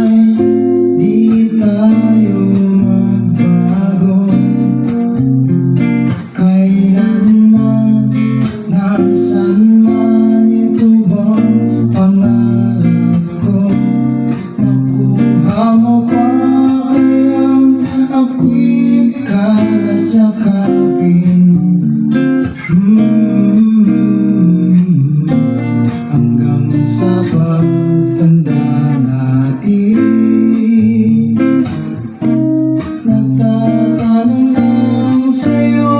ay di tayo magbago. Kailanman, nasan man, ito bang pangarap ko? Makuha mo pa kayang ako'y kalat sa kabin. Hanggang sa pagtanda natin, nagtatanong lang sa'yo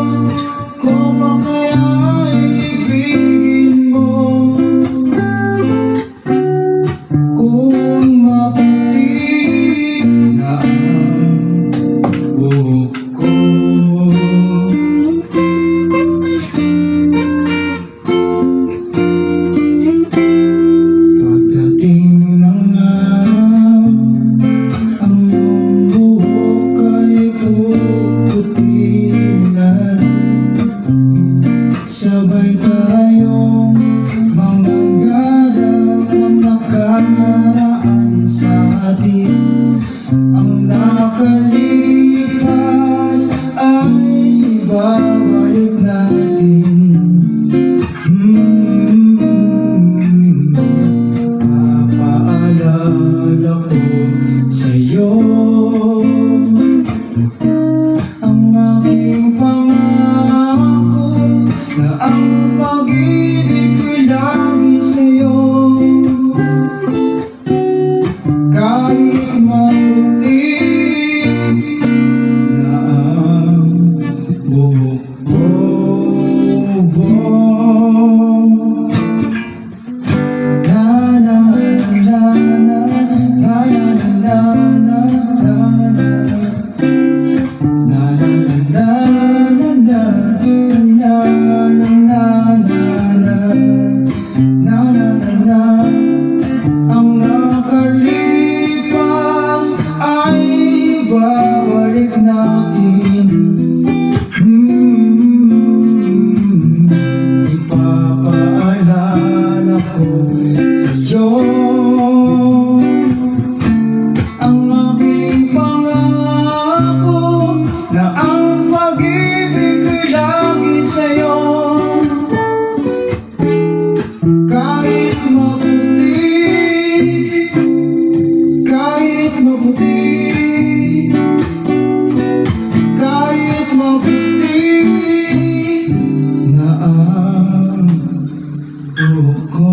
kung ba kaya ibigin mo, kung maputi na ang buhok ko. Pagdating ng araw, ang iyong buhok ay puputi na rin. Sabay tayong manggagalaw ng nakaraan sa atin. Ang nakalipas ay ibabalik natin. Papaalala ko sa'yo ang aking pangako na ang pag-ibig ko'y lagi sa'yo. Kahit maputi na ang buhok ko. Ang nakalipas ay babalik natin. Ipapaalala ko sa'yo ang aking pangako na ang pag-ibig ko'y lagi sa'yo. Kahit maputi kahit maputi na ang buhok ko.